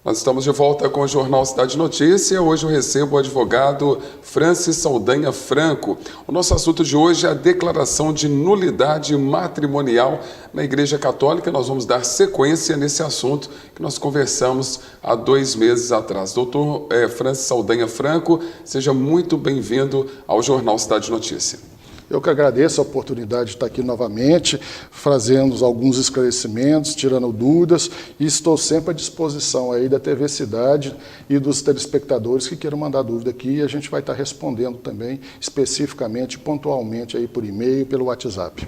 Nós estamos de volta com o Jornal Cidade Notícia. Hoje eu recebo o advogado Francis Saldanha Franco. O nosso assunto de hoje é a declaração de nulidade matrimonial na Igreja Católica. Nós vamos dar sequência nesse assunto que nós conversamos há 2 meses atrás. Doutor Francis Saldanha Franco, seja muito bem-vindo ao Jornal Cidade Notícia. Eu que agradeço a oportunidade de estar aqui novamente, fazendo alguns esclarecimentos, tirando dúvidas, e estou sempre à disposição aí da TV Cidade e dos telespectadores que queiram mandar dúvida aqui, e a gente vai estar respondendo também especificamente, pontualmente aí por e-mail, pelo WhatsApp.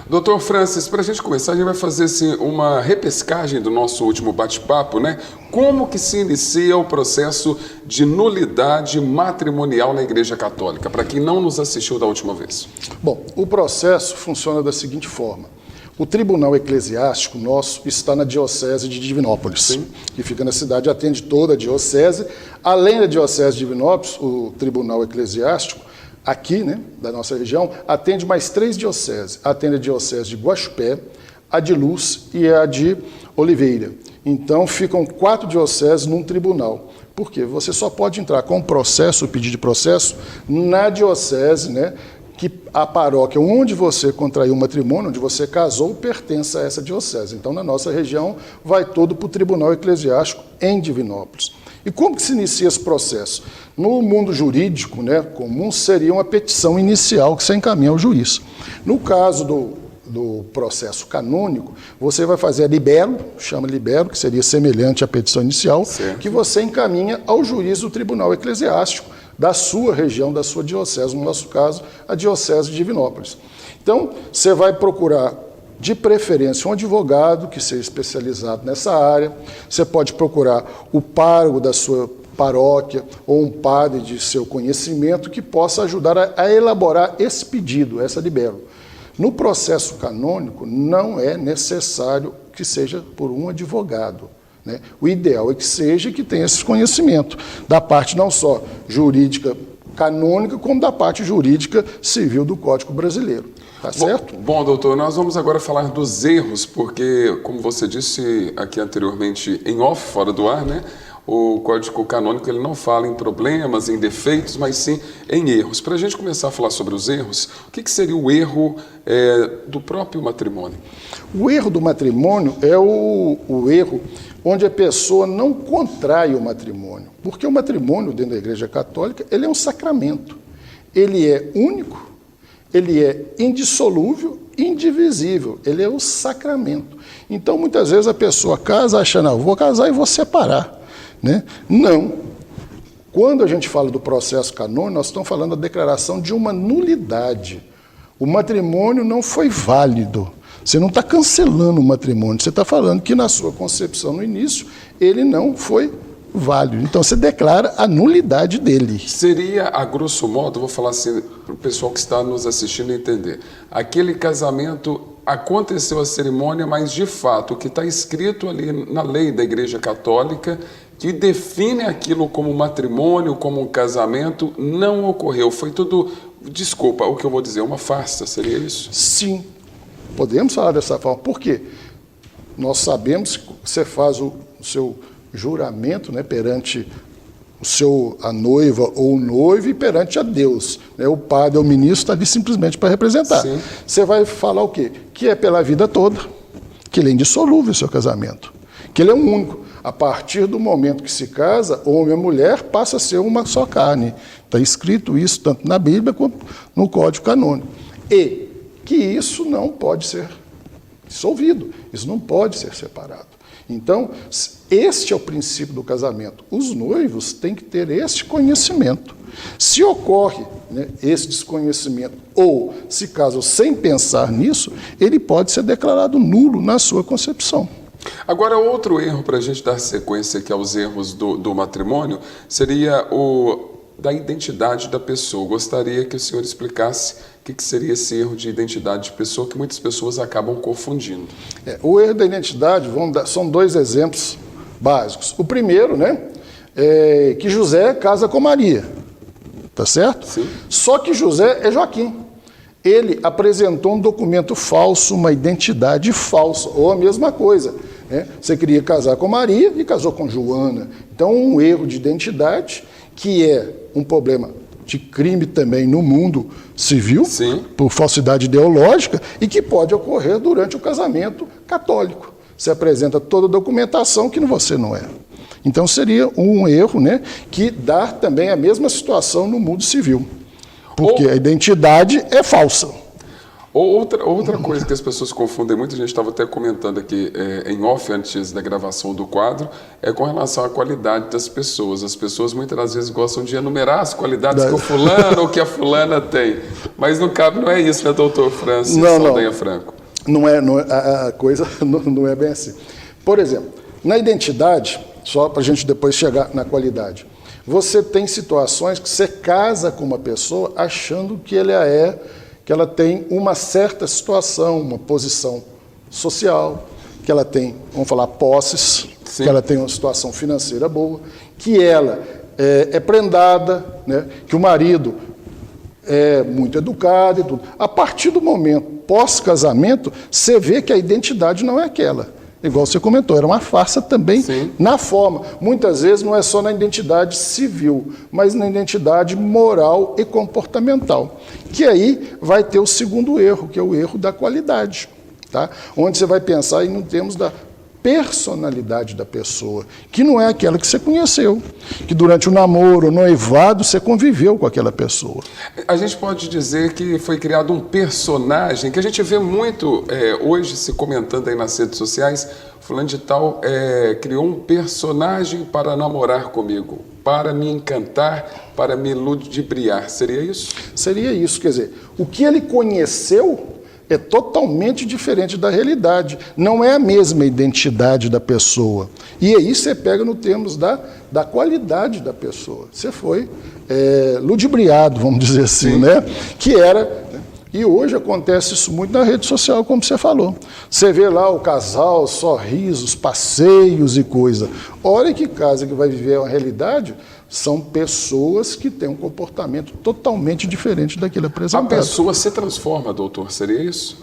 Doutor Francis, para a gente começar, a gente vai fazer assim, uma repescagem do nosso último bate-papo, né? Como que se inicia o processo de nulidade matrimonial na Igreja Católica, para quem não nos assistiu da última vez? Bom, o processo funciona da seguinte forma. O Tribunal Eclesiástico nosso está na Diocese de Divinópolis, sim, que fica na cidade, atende toda a Diocese. Além da Diocese de Divinópolis, o Tribunal Eclesiástico, aqui, né, da nossa região, atende mais 3 dioceses. Atende a Diocese de Guaxupé, a de Luz e a de Oliveira. Então, ficam 4 dioceses num tribunal. Por quê? Você só pode entrar com processo, o pedido de processo, na diocese, né, que a paróquia onde você contraiu o matrimônio, onde você casou, pertence a essa diocese. Então, na nossa região, vai todo para o Tribunal Eclesiástico em Divinópolis. E como que se inicia esse processo? No mundo jurídico, né, comum, seria uma petição inicial que você encaminha ao juiz. No caso do processo canônico, você vai fazer a libelo, chama libelo, que seria semelhante à petição inicial, certo, que você encaminha ao juiz do Tribunal Eclesiástico, da sua região, da sua diocese, no nosso caso, a Diocese de Divinópolis. Então, você vai procurar, de preferência, um advogado que seja especializado nessa área, você pode procurar o pároco da sua paróquia ou um padre de seu conhecimento que possa ajudar a elaborar esse pedido, essa libelo. No processo canônico, não é necessário que seja por um advogado. O ideal é que seja que tenha esse conhecimento, da parte não só jurídica canônica, como da parte jurídica civil do Código Brasileiro. Tá certo? Bom, doutor, nós vamos agora falar dos erros, porque, como você disse aqui anteriormente, em off, fora do ar, né? O Código Canônico ele não fala em problemas, em defeitos, mas sim em erros. Para a gente começar a falar sobre os erros, o que seria o erro do próprio matrimônio? O erro do matrimônio é o erro onde a pessoa não contrai o matrimônio. Porque o matrimônio, dentro da Igreja Católica, ele é um sacramento. Ele é único, ele é indissolúvel, indivisível. Ele é o sacramento. Então, muitas vezes a pessoa casa achando, vou casar e vou separar. Né? Não. Quando a gente fala do processo canônico, nós estamos falando da declaração de uma nulidade. O matrimônio não foi válido. Você não está cancelando o matrimônio, você está falando que na sua concepção no início, ele não foi válido. Então você declara a nulidade dele. Seria, a grosso modo, vou falar assim para o pessoal que está nos assistindo entender, aquele casamento, aconteceu a cerimônia, mas de fato o que está escrito ali na lei da Igreja Católica, que define aquilo como matrimônio, como um casamento, não ocorreu. Foi tudo, desculpa, o que eu vou dizer, uma farsa, seria isso? Sim, podemos falar dessa forma. Por quê? Nós sabemos que você faz o seu juramento, né, perante a noiva ou o noivo e perante a Deus. Né? O padre ou o ministro está ali simplesmente para representar. Sim. Você vai falar o quê? Que é pela vida toda, que ele é indissolúvel o seu casamento, que ele é um único. A partir do momento que se casa, homem e mulher passa a ser uma só carne. Está escrito isso tanto na Bíblia quanto no Código Canônico. E que isso não pode ser dissolvido, isso não pode ser separado. Então, este é o princípio do casamento. Os noivos têm que ter este conhecimento. Se ocorre, né, esse desconhecimento ou se casam sem pensar nisso, ele pode ser declarado nulo na sua concepção. Agora, outro erro para a gente dar sequência aqui aos erros do matrimônio seria o da identidade da pessoa. Gostaria que o senhor explicasse o que seria esse erro de identidade de pessoa que muitas pessoas acabam confundindo. O erro da identidade, são 2 exemplos básicos. O primeiro, né, é que José casa com Maria, tá certo? Sim. Só que José é Joaquim. Ele apresentou um documento falso, uma identidade falsa, ou a mesma coisa. né? Você queria casar com Maria e casou com Joana. Então, um erro de identidade, que é um problema de crime também no mundo civil, Sim. por falsidade ideológica, e que pode ocorrer durante o casamento católico. Você apresenta toda a documentação que você não é. Então, seria um erro, né, que dá também a mesma situação no mundo civil, porque a identidade é falsa. Outra coisa que as pessoas confundem muito, a gente estava até comentando aqui em off antes da gravação do quadro, é com relação à qualidade das pessoas. As pessoas muitas das vezes gostam de enumerar as qualidades que o fulano ou que a fulana tem. Mas no caso não é isso, né, doutor Francis Saldanha Franco? A coisa não é bem assim. Por exemplo, na identidade, só para a gente depois chegar na qualidade, você tem situações que você casa com uma pessoa achando que ela tem uma certa situação, uma posição social, que ela tem, vamos falar, posses, Sim. que ela tem uma situação financeira boa, que ela é prendada, né, que o marido é muito educado e tudo. A partir do momento pós-casamento, você vê que a identidade não é aquela. Igual você comentou, era uma farsa também. Sim. Na forma. Muitas vezes não é só na identidade civil, mas na identidade moral e comportamental. Que aí vai ter o segundo erro, que é o erro da qualidade. Tá? Onde você vai pensar em termos da personalidade da pessoa, que não é aquela que você conheceu, que durante o namoro, o noivado, você conviveu com aquela pessoa. A gente pode dizer que foi criado um personagem, que a gente vê muito hoje se comentando aí nas redes sociais, fulano de tal criou um personagem para namorar comigo, para me encantar, para me ludibriar. Seria isso? Seria isso, quer dizer, o que ele conheceu é totalmente diferente da realidade. Não é a mesma identidade da pessoa. E aí você pega no termos da qualidade da pessoa. Você foi ludibriado, vamos dizer assim, Sim. né? Que era... E hoje acontece isso muito na rede social, como você falou. Você vê lá o casal, sorrisos, passeios e coisa. Hora que casa que vai viver uma realidade... São pessoas que têm um comportamento totalmente diferente daquele apresentado. A pessoa se transforma, doutor, seria isso?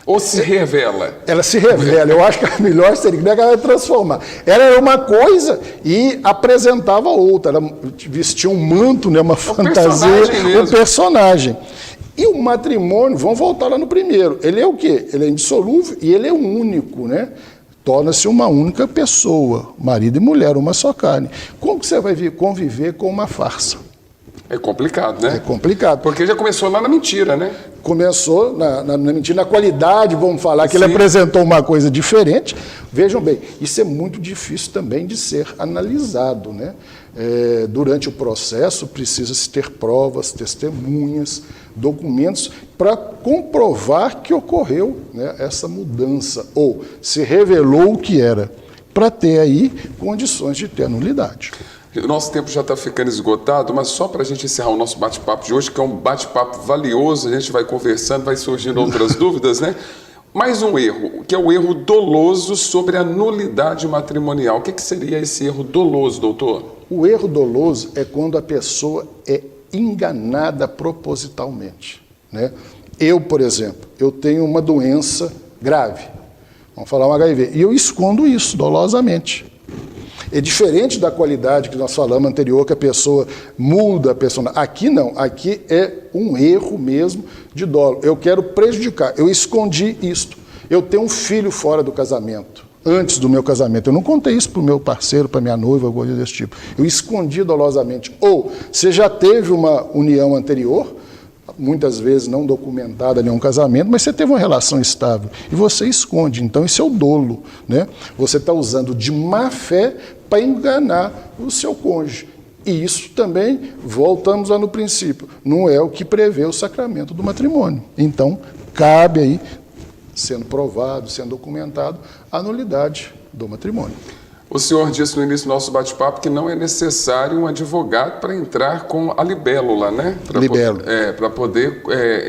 Ou se revela? Ela se revela. Eu acho que a melhor seria que ela transformar. Ela era uma coisa e apresentava outra. Ela vestia um manto, né, uma fantasia, um personagem. E o matrimônio, vamos voltar lá no primeiro. Ele é o quê? Ele é indissolúvel e ele é único, né? Torna-se uma única pessoa, marido e mulher, uma só carne. Como que você vai conviver com uma farsa? É complicado, né? É complicado. Porque já começou lá na mentira, né? Começou na mentira, na qualidade, vamos falar, que Sim. ele apresentou uma coisa diferente. Vejam bem, isso é muito difícil também de ser analisado, né? Durante o processo, precisa-se ter provas, testemunhas, documentos para comprovar que ocorreu, né, essa mudança, ou se revelou o que era, para ter aí condições de ter nulidade. O nosso tempo já está ficando esgotado, mas só para a gente encerrar o nosso bate-papo de hoje, que é um bate-papo valioso, a gente vai conversando, vai surgindo outras dúvidas, né? Mais um erro, que é o erro doloso sobre a nulidade matrimonial. O que seria esse erro doloso, doutor? O erro doloso é quando a pessoa é enganada propositalmente, né? Eu, por exemplo, eu tenho uma doença grave, vamos falar um HIV, e eu escondo isso dolosamente. É diferente da qualidade que nós falamos anterior, que a pessoa muda a pessoa. Aqui não, aqui é um erro mesmo de dolo. Eu quero prejudicar, eu escondi isto. Eu tenho um filho fora do casamento, antes do meu casamento. Eu não contei isso para o meu parceiro, para minha noiva, alguma coisa desse tipo. Eu escondi dolosamente. Ou você já teve uma união anterior, muitas vezes não documentada nenhum casamento, mas você teve uma relação estável e você esconde. Então isso é o dolo, né? Você está usando de má fé para enganar o seu cônjuge. E isso também, voltamos lá no princípio, não é o que prevê o sacramento do matrimônio. Então, cabe aí, sendo provado, sendo documentado, a nulidade do matrimônio. O senhor disse no início do nosso bate-papo que não é necessário um advogado para entrar com a libélula, né? Para poder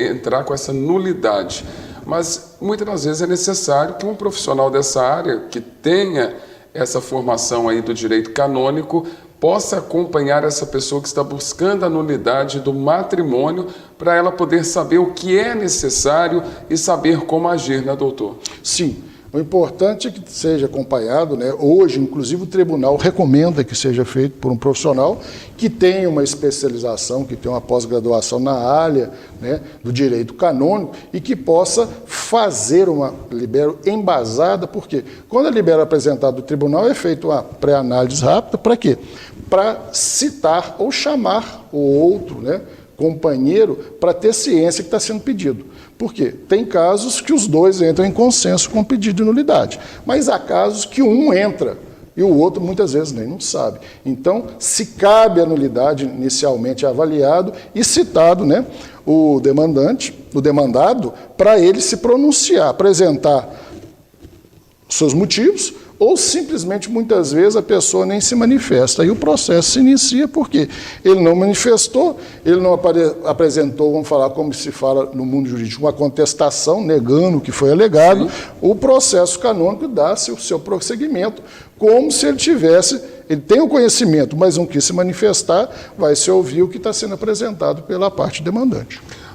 entrar com essa nulidade. Mas, muitas das vezes, é necessário que um profissional dessa área, que tenha essa formação aí do direito canônico, possa acompanhar essa pessoa que está buscando a nulidade do matrimônio para ela poder saber o que é necessário e saber como agir, né, doutor? Sim. O importante é que seja acompanhado, né? Hoje, inclusive, o tribunal recomenda que seja feito por um profissional que tenha uma especialização, que tenha uma pós-graduação na área, né, do direito canônico e que possa fazer uma libero embasada, porque quando a libero é apresentada do tribunal é feita uma pré-análise rápida, para quê? Para citar ou chamar o outro, né, companheiro, para ter ciência que está sendo pedido. Por quê? Tem casos que os dois entram em consenso com o pedido de nulidade, mas há casos que um entra e o outro muitas vezes nem não sabe. Então, se cabe a nulidade inicialmente avaliado e citado, né, o demandado, para ele se pronunciar, apresentar seus motivos, ou simplesmente, muitas vezes, a pessoa nem se manifesta. Aí o processo se inicia porque ele não manifestou, ele não apresentou, vamos falar como se fala no mundo jurídico, uma contestação, negando o que foi alegado. Sim. O processo canônico dá-se o seu prosseguimento, como se ele tem o conhecimento, mas não quis se manifestar, vai se ouvir o que está sendo apresentado pela parte demandante.